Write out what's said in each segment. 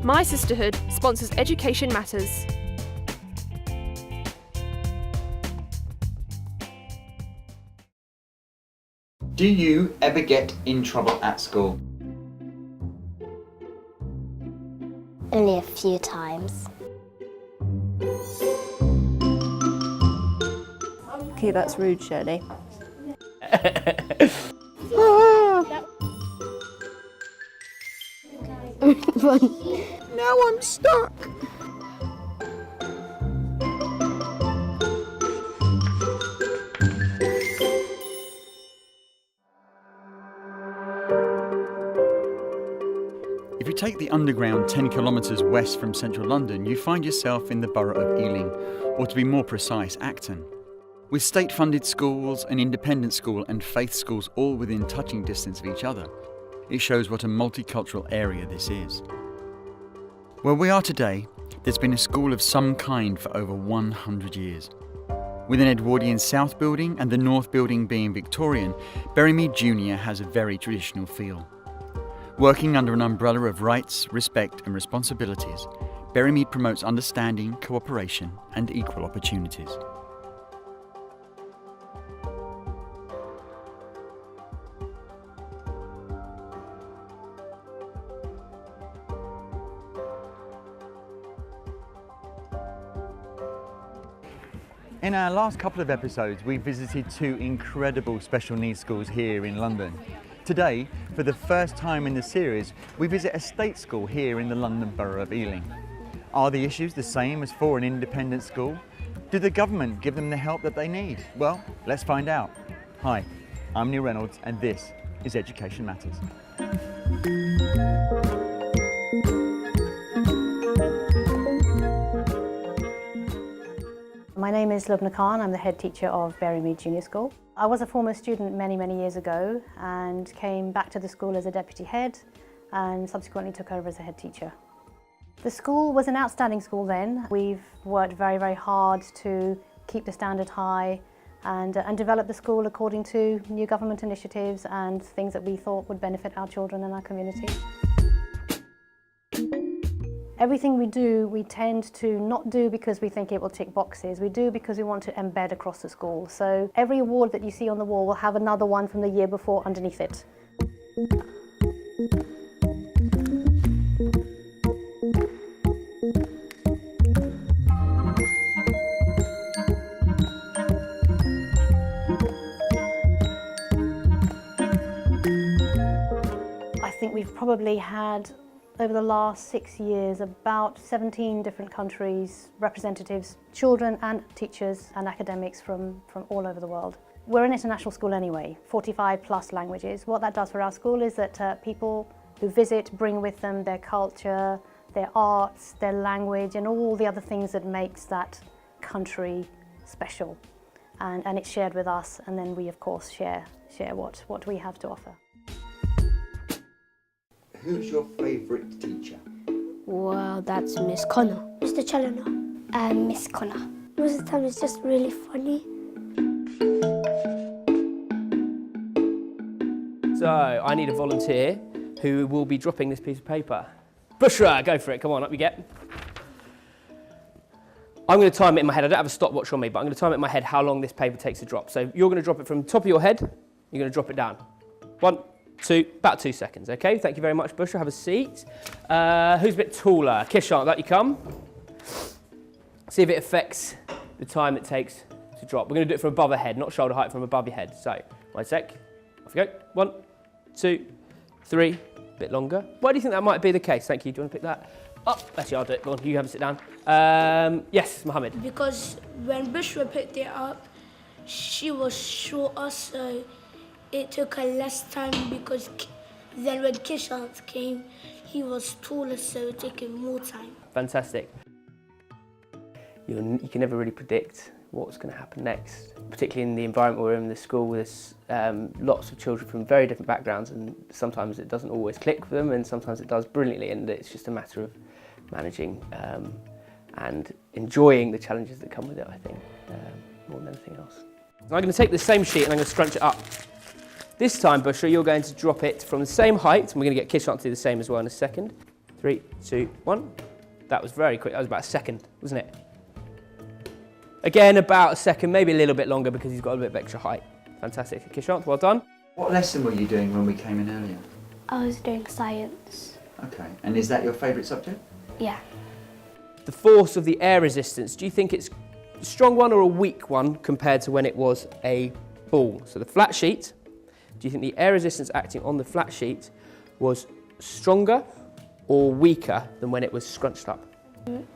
My Sisterhood sponsors Education Matters. Do you ever get in trouble at school? Only a few times. Okay, that's rude, Shirley. Now I'm stuck. If you take the underground 10 kilometres west from central London, you find yourself in the borough of Ealing, or to be more precise, Acton. With state-funded schools, an independent school and faith schools all within touching distance of each other, it shows what a multicultural area this is. Where we are today, there's been a school of some kind for over 100 years. With an Edwardian South building and the North building being Victorian, Berrymede Junior has a very traditional feel. Working under an umbrella of rights, respect and responsibilities, Berrymede promotes understanding, cooperation and equal opportunities. In our last couple of episodes, we visited two incredible special needs schools here in London. Today, for the first time in the series, we visit a state school here in the London Borough of Ealing. Are the issues the same as for an independent school? Do the government give them the help that they need? Well, let's find out. Hi, I'm Neil Reynolds and this is Education Matters. My name is Lubna Khan. I'm the head teacher of Berrymede Junior School. I was a former student many years ago and came back to the school as a deputy head and subsequently took over as a head teacher. The school was an outstanding school then. We've worked very hard to keep the standard high and develop the school according to new government initiatives and things that we thought would benefit our children and our community. Everything we do, we tend to not do because we think it will tick boxes. We do because we want to embed across the school. So every award that you see on the wall will have another one from the year before underneath it. I think we've probably had over the last 6 years, about 17 different countries, representatives, children and teachers and academics from all over the world. We're an international school anyway, 45 plus languages. What that does for our school is that people who visit bring with them their culture, their arts, their language and all the other things that makes that country special. And it's shared with us and then we of course share what we have to offer. Who's your favourite teacher? Well, that's Miss Connor. Mr. Challoner. Miss Connor. Most of the time it's just really funny. So, I need a volunteer who will be dropping this piece of paper. Bushra, go for it, come on, up you get. I'm going to time it in my head. I don't have a stopwatch on me, but I'm going to time it in my head how long this paper takes to drop. So you're going to drop it from the top of your head, you're going to drop it down. 1, 2, about 2 seconds, okay? Thank you very much, Bushra. Have a seat. Who's a bit taller? Kishant, that you come. See if it affects the time it takes to drop. We're going to do it from above the head, not shoulder height, from above your head. So, 1 sec. Off you go. 1, 2, 3. A bit longer. Why do you think that might be the case? Thank you. Do you want to pick that up? Actually, I'll do it. Go on, you have a sit down. Yes, Mohammed. Because when Bushra picked it up, she was shorter, so it took her less time because then when Kishant came, he was taller, so it took him more time. Fantastic. You can never really predict what's going to happen next, particularly in the environment we're in the school. There's lots of children from very different backgrounds and sometimes it doesn't always click for them and sometimes it does brilliantly, and it's just a matter of managing and enjoying the challenges that come with it, I think, more than anything else. So I'm going to take the same sheet and I'm going to scrunch it up. This time, Bushra, you're going to drop it from the same height, and we're going to get Kishant to do the same as well in a second. 3, 2, 1. That was very quick. That was about a second, wasn't it? Again, about a second, maybe a little bit longer because he's got a bit of extra height. Fantastic. Kishant, well done. What lesson were you doing when we came in earlier? I was doing science. Okay, and is that your favourite subject? Yeah. The force of the air resistance, do you think it's a strong one or a weak one compared to when it was a ball? So the flat sheet, do you think the air resistance acting on the flat sheet was stronger or weaker than when it was scrunched up?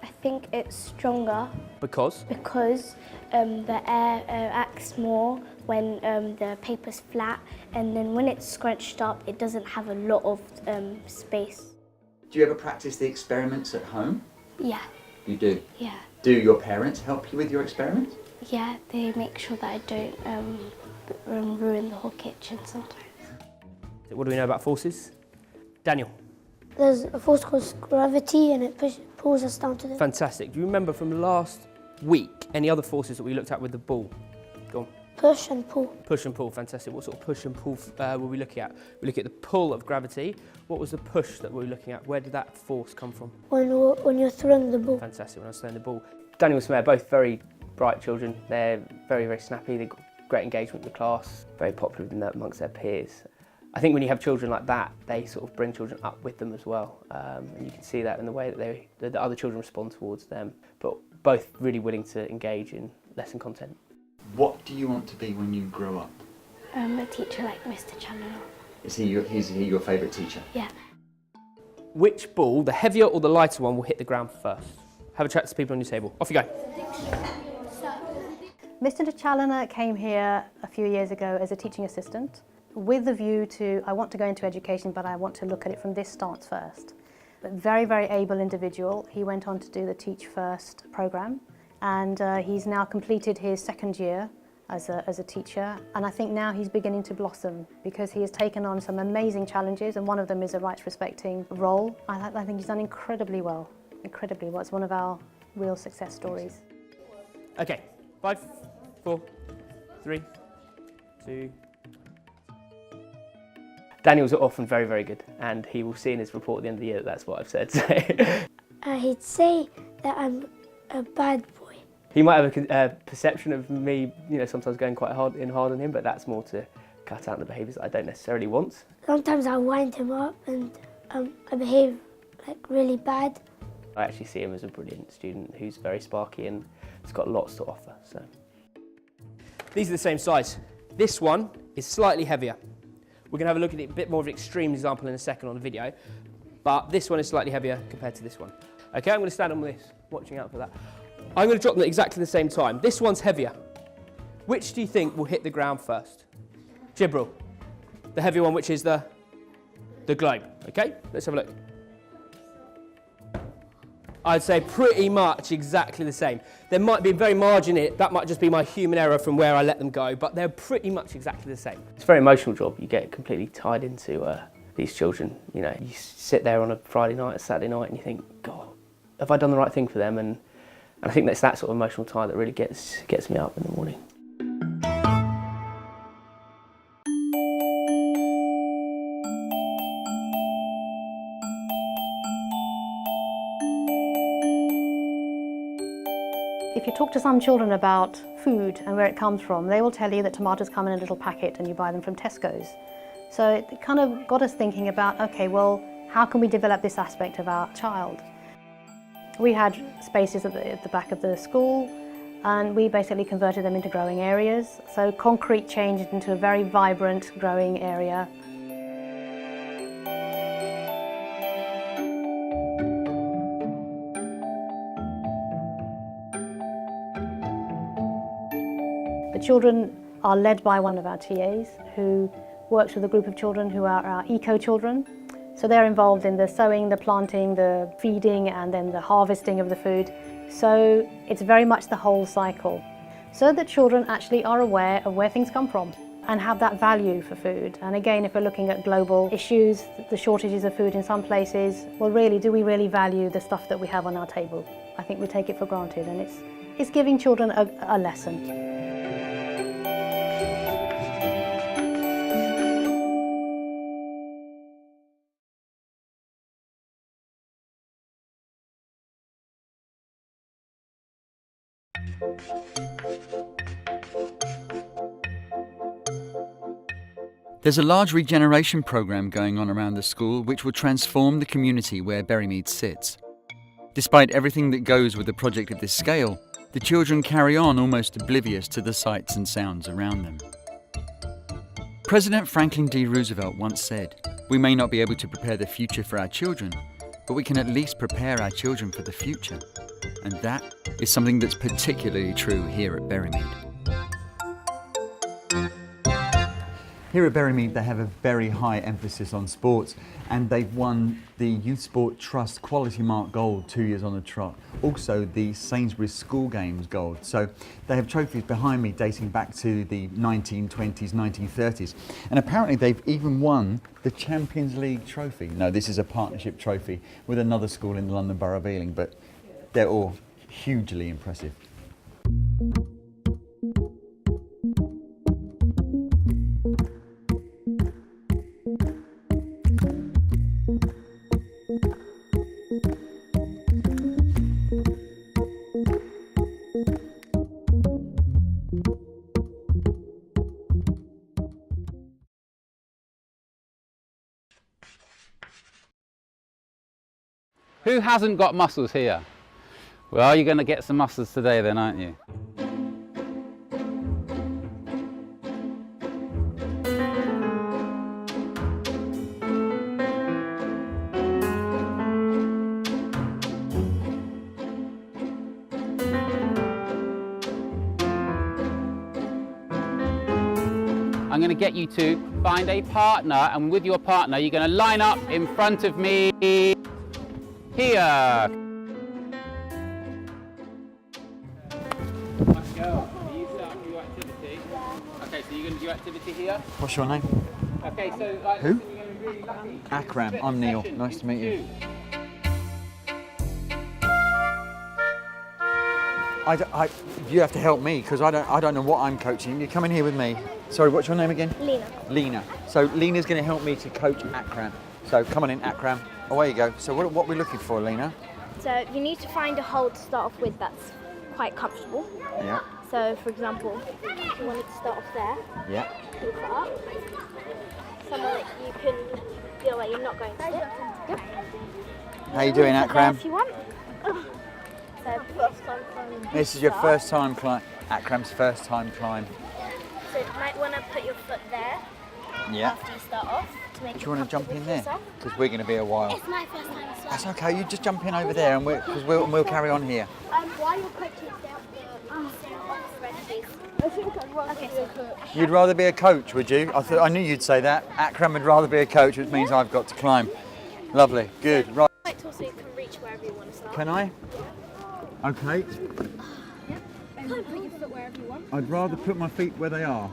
I think it's stronger Because? because the air acts more when the paper's flat, and then when it's scrunched up, it doesn't have a lot of space. Do you ever practice the experiments at home? Yeah, You do. yeah. Do your parents help you with your experiments? Yeah, they make sure that I don't ruin the whole kitchen sometimes. What do we know about forces? Daniel. There's a force called gravity and it pulls us down to the... Fantastic. Do you remember from last week any other forces that we looked at with the ball? Go on. Push and pull. Push and pull, fantastic. What sort of push and pull were we looking at? We look at the pull of gravity. What was the push that we were looking at? Where did that force come from? When you're throwing the ball. Fantastic, when I was throwing the ball. Daniel and Samir, both very bright children. They're very, very snappy. They've got great engagement with the class, very popular amongst their peers. I think when you have children like that, they sort of bring children up with them as well. And you can see that in the way that the other children respond towards them, but both really willing to engage in lesson content. What do you want to be when you grow up? A teacher like Mr. Chandler. Is he your favourite teacher? Yeah. Which ball, the heavier or the lighter one, will hit the ground first? Have a chat to people on your table. Off you go. Mr. Challoner came here a few years ago as a teaching assistant with the view to, I want to go into education, but I want to look at it from this stance first. But very, very able individual. He went on to do the Teach First programme, and he's now completed his second year as a teacher, and I think now he's beginning to blossom because he has taken on some amazing challenges, and one of them is a rights respecting role. I think he's done incredibly well, incredibly well. It's one of our real success stories. Okay, 5, 4, 3, 2. Daniel's often very, very good, and he will see in his report at the end of the year that that's what I've said. So. He'd say that I'm a bad boy. He might have a perception of me, sometimes going quite hard on him, but that's more to cut out the behaviours that I don't necessarily want. Sometimes I wind him up and I behave like really bad. I actually see him as a brilliant student who's very sparky and has got lots to offer. So these are the same size. This one is slightly heavier. We're going to have a look at it, a bit more of an extreme example in a second on the video, but this one is slightly heavier compared to this one. Okay, I'm going to stand on this, watching out for that. I'm going to drop them at exactly the same time. This one's heavier. Which do you think will hit the ground first? Jibril, the heavier one, which is the globe. Okay, let's have a look. I'd say pretty much exactly the same. There might be very margin in it, that might just be my human error from where I let them go, but they're pretty much exactly the same. It's a very emotional job. You get completely tied into these children. You sit there on a Friday night, a Saturday night, and you think, God, have I done the right thing for them? And I think that's that sort of emotional tie that really gets me up in the morning. If you talk to some children about food and where it comes from, they will tell you that tomatoes come in a little packet and you buy them from Tesco's. So it kind of got us thinking about, okay, well, how can we develop this aspect of our child? We had spaces at the back of the school, and we basically converted them into growing areas. So concrete changed into a very vibrant growing area. The children are led by one of our TAs who works with a group of children who are our eco-children. So they're involved in the sowing, the planting, the feeding, and then the harvesting of the food. So it's very much the whole cycle. So that children actually are aware of where things come from and have that value for food. And again, if we're looking at global issues, the shortages of food in some places, well really, do we really value the stuff that we have on our table? I think we take it for granted, and it's giving children a lesson. There's a large regeneration programme going on around the school which will transform the community where Berrymede sits. Despite everything that goes with a project of this scale, the children carry on almost oblivious to the sights and sounds around them. President Franklin D. Roosevelt once said, "We may not be able to prepare the future for our children, but we can at least prepare our children for the future." And that is something that's particularly true here at Berrymede. Here at Berrymede, they have a very high emphasis on sports, and they've won the Youth Sport Trust Quality Mark Gold 2 years on the trot. Also the Sainsbury's School Games Gold. So they have trophies behind me dating back to the 1920s, 1930s. And apparently they've even won the Champions League trophy. No, this is a partnership trophy with another school in the London Borough of Ealing, but they're all hugely impressive. Who hasn't got muscles here? Well, you're going to get some muscles today then, aren't you? I'm going to get you to find a partner, and with your partner you're going to line up in front of me here. Let's go. Are you set up for your activity? Okay, so you're going to do activity here? What's your name? Okay, so Who? listen, you're going to be really lucky. Akram, I'm Neil. Nice to meet you. You have to help me because I don't know what I'm coaching. You're coming here with me. Sorry, what's your name again? Lena. Lena. So Lena's going to help me to coach Akram. So come on in, Akram. Away you go. So what are we looking for, Lena? So you need to find a hold to start off with that's quite comfortable. Yeah. So for example, if you wanted to start off there, Yeah. lift it up. Somewhere that you can feel like you're not going to sit. Good. How you doing, Akram? If you want. So first time climbing. This is your first time climb. Akram's first time climb. So you might want to put your foot there Yeah. after you start off to make it Do you want to jump comfortable in for there? yourself. Because we're going to be a while. It's my first time as well. That's okay. You just jump in over there, and we'll carry on here. While you're coaching, stay off the red, please. Okay, so You'd rather be a coach, would you? I knew you'd say that. Akram would rather be a coach, which means I've got to climb. Lovely. Good. Right. so you can reach wherever you want to start. Can I? Okay. And put your foot wherever you want. I'd rather put my feet where they are.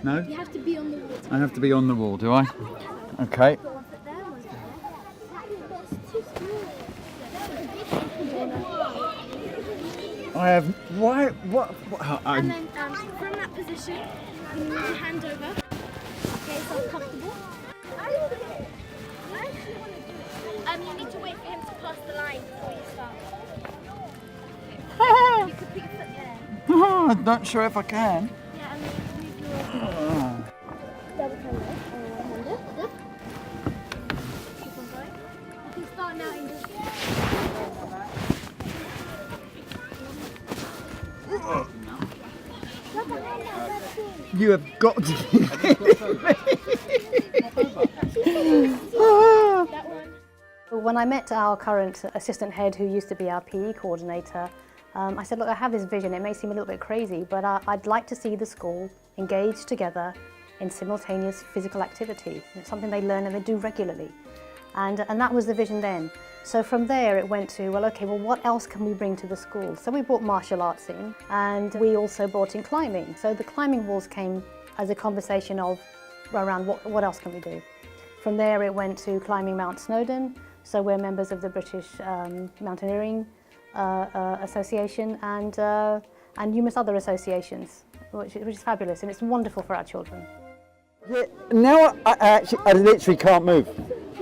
No? You have to be on the wall. I have to be on the wall, do I? Okay. Put one foot there, one foot there. I have. Why? What? And then from that position, you move your hand over. Okay, so comfortable. You need to wait for him to pass the line before you start. You could put your foot there. I'm not sure if I can. Yeah, and then move your double turn leg and hand it. Good. Keep on going. You can start now and just. You have got to. That one. When I met our current assistant head, who used to be our PE coordinator, I said, look, I have this vision. It may seem a little bit crazy, but I'd like to see the school engaged together in simultaneous physical activity. It's something they learn and they do regularly. And that was the vision then. So from there it went to, well, okay, well, what else can we bring to the school? So we brought martial arts in, and we also brought in climbing. So the climbing walls came as a conversation of around what else can we do? From there it went to climbing Mount Snowdon. So we're members of the British Mountaineering Association and numerous other associations, which is fabulous, and it's wonderful for our children. Yeah, now I literally can't move.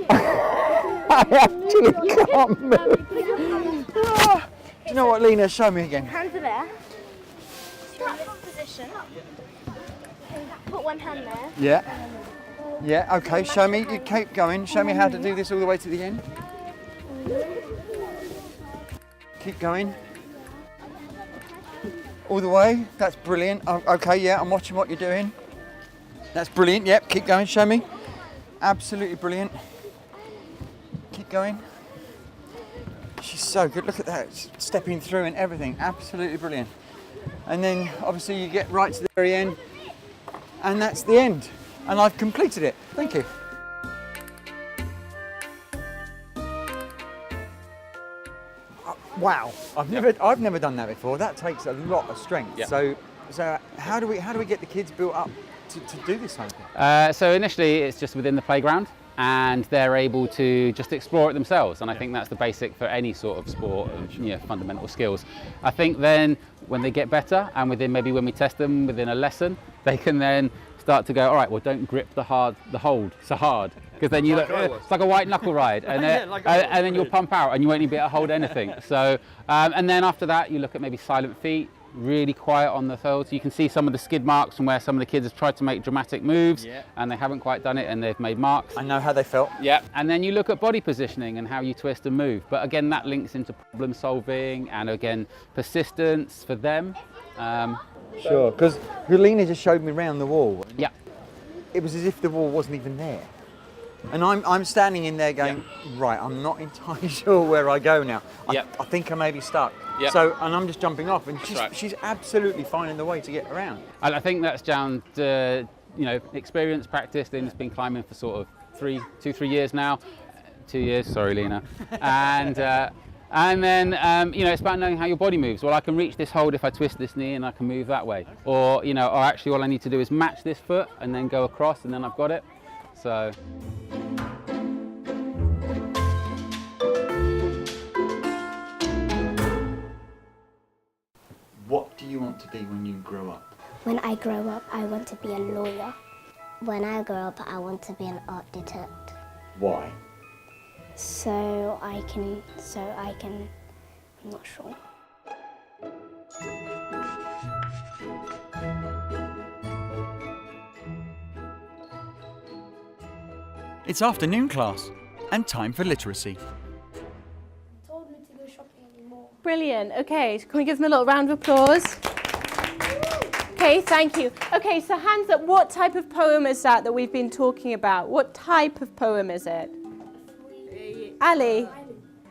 I actually can't move. Do you know what, Lena? Show me again. Hands are there. So in this position, put one hand there. Yeah. Yeah, okay, show me. You keep going. Show me how to do this all the way to the end. Keep going. All the way. That's brilliant. Oh, okay, yeah, I'm watching what you're doing. That's brilliant. Yep, keep going. Show me. Absolutely brilliant. Keep going. She's so good. Look at that. Stepping through and everything. Absolutely brilliant. And then obviously you get right to the very end. And that's the end. And I've completed it. Thank you. Wow, I've never done that before. That takes a lot of strength. Yeah. So how do we get the kids built up to do this kind of thing? So initially it's just within the playground and they're able to just explore it themselves, and I think that's the basic for any sort of sport, fundamental skills. I think then when they get better and maybe when we test them within a lesson, they can then start to go, all right, well, don't grip the hold so hard, because then you it's like a white knuckle ride, and then you'll pump out and you won't even be able to hold anything. So and then after that you look at maybe silent feet, really quiet on the field. So you can see some of the skid marks from where some of the kids have tried to make dramatic moves and they haven't quite done it and they've made marks. I know how they felt. Yeah, and then you look at body positioning and how you twist and move. But again, that links into problem solving and again, persistence for them. Sure, because Lena just showed me around the wall. Yeah. It was as if the wall wasn't even there. And I'm standing in there going, right, I'm not entirely sure where I go now. I think I may be stuck. Yep. So, and I'm just jumping off, and she's absolutely finding the way to get around. I think that's down to, experience, practice. Lena's been climbing for sort of 3 years now. 2 years, sorry, Lena. And then, it's about knowing how your body moves. Well, I can reach this hold if I twist this knee and I can move that way. Or, or actually all I need to do is match this foot and then go across and then I've got it. So. What do you want to be when you grow up? When I grow up, I want to be a lawyer. When I grow up, I want to be an art detective. Why? So I can, I'm not sure. It's afternoon class and time for literacy. Told me to go shopping anymore. Brilliant. Okay, can we give them a little round of applause? Okay, thank you. Okay, so hands up, what type of poem is that we've been talking about? What type of poem is it? Ali?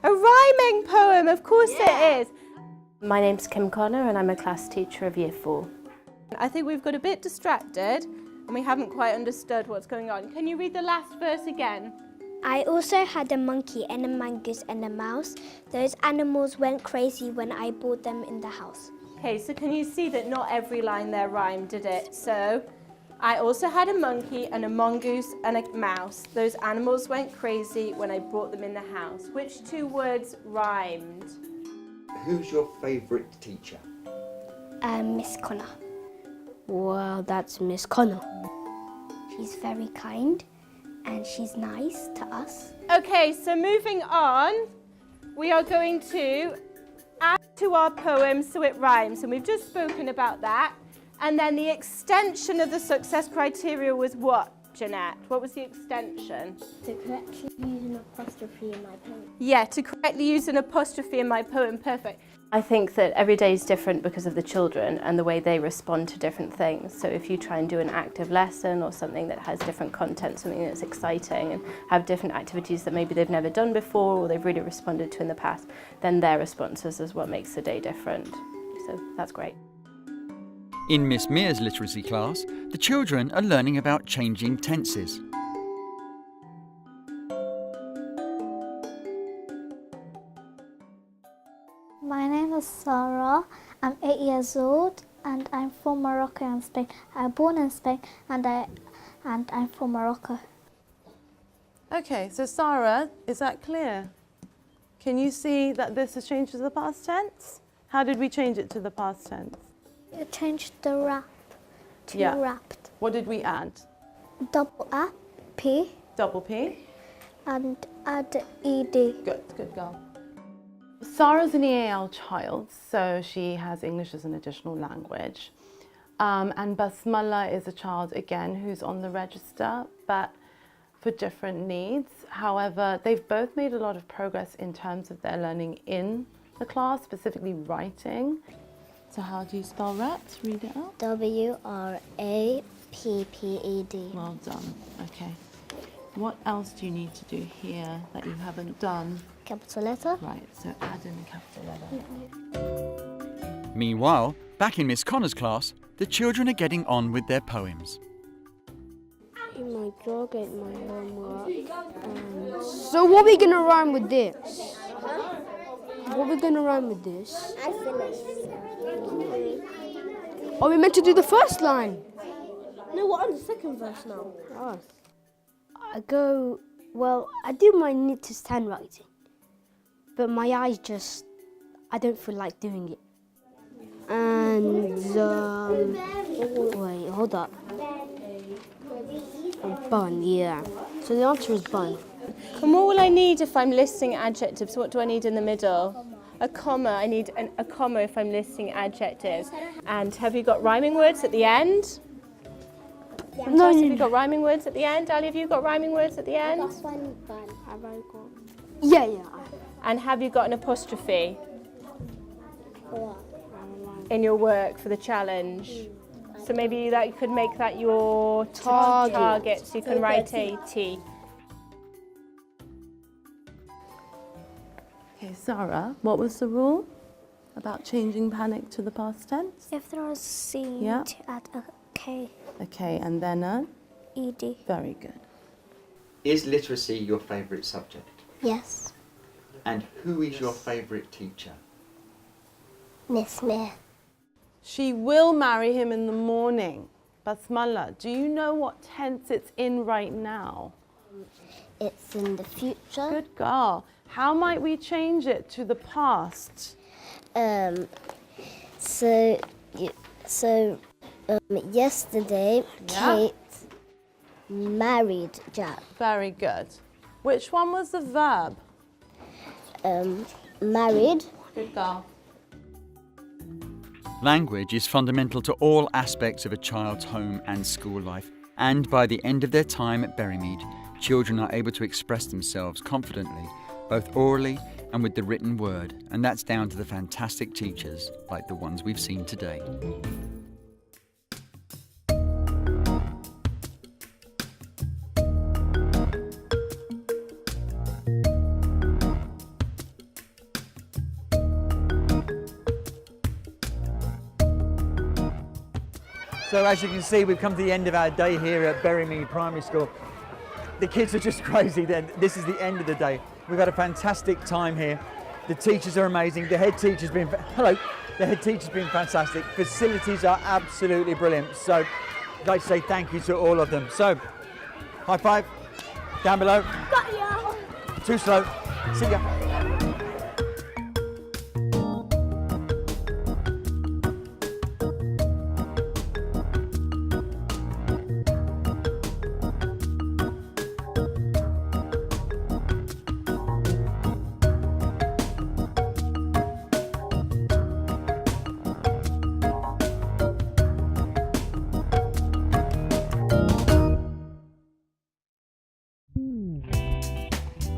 A rhyming poem, of course it is. My name's Kim Connor and I'm a class teacher of Year 4. I think we've got a bit distracted and we haven't quite understood what's going on. Can you read the last verse again? I also had a monkey and a mongoose and a mouse. Those animals went crazy when I brought them in the house. Okay, so can you see that not every line there rhymed, did it? So, I also had a monkey and a mongoose and a mouse. Those animals went crazy when I brought them in the house. Which 2 words rhymed? Who's your favourite teacher? Miss Connor. Well, that's Miss Connor. She's very kind and she's nice to us. Okay, so moving on, we are going to add to our poem so it rhymes, and we've just spoken about that. And then the extension of the success criteria was what, Jeanette? What was the extension? To correctly use an apostrophe in my poem. Yeah, to correctly use an apostrophe in my poem, perfect. I think that every day is different because of the children and the way they respond to different things. So if you try and do an active lesson or something that has different content, something that's exciting, and have different activities that maybe they've never done before or they've really responded to in the past, then their responses is what makes the day different. So that's great. In Miss Mears' literacy class, the children are learning about changing tenses. My name is Sarah. I'm 8 years old and I'm from Morocco and Spain. I was born in Spain and I'm from Morocco. Okay, so Sarah, is that clear? Can you see that this has changed to the past tense? How did we change it to the past tense? You changed the rap to wrapped. What did we add? Double up, P, Double P. and add ED. Good girl. Sarah's an EAL child, so she has English as an additional language. And Basmala is a child, again, who's on the register, but for different needs. However, they've both made a lot of progress in terms of their learning in the class, specifically writing. So how do you spell RAPT? Read it out. WRAPPED. Well done. Okay. What else do you need to do here that you haven't done? Capital letter. Right, so add in a capital letter. Meanwhile, back in Miss Connor's class, the children are getting on with their poems. In my dog ate my homework. So what are we gonna rhyme with this? What are we gonna rhyme with this? I finished. Are we meant to do the first line? No, we're on the second verse now. Oh. I do my neatest handwriting, but my eyes just, I don't feel like doing it. And, wait, hold up. Bun, yeah. So the answer is bun. And what will I need if I'm listing adjectives? What do I need in the middle? A comma. I need a comma if I'm listing adjectives. And have you got rhyming words at the end? No, Have you got rhyming words at the end? Ali, have you got rhyming words at the end? Yeah. And have you got an apostrophe in your work for the challenge? So maybe that you could make that your target. So you can write a T. Okay, Sarah, what was the rule about changing panic to the past tense? If there was C, Yeah. to add a K, Okay, and then ED. very good. Is literacy your favourite subject? Yes. And who is your favourite teacher? Miss Smith. She will marry him in the morning. Basmala, do you know what tense it's in right now? It's in the future. Good girl. How might we change it to the past? Yesterday, Yeah. Kate married Jack. Very good. Which one was the verb? Married. Good girl. Language is fundamental to all aspects of a child's home and school life, and by the end of their time at Berrymede, children are able to express themselves confidently, both orally and with the written word, and that's down to the fantastic teachers like the ones we've seen today. So as you can see, we've come to the end of our day here at Berrymede Primary School. The kids are just crazy. This is the end of the day. We've had a fantastic time here. The teachers are amazing. The head teacher's been, fantastic. Facilities are absolutely brilliant. So I'd like to say thank you to all of them. So, high five, down below. Got ya. Too slow. See ya.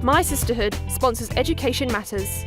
My Sisterhood sponsors Education Matters.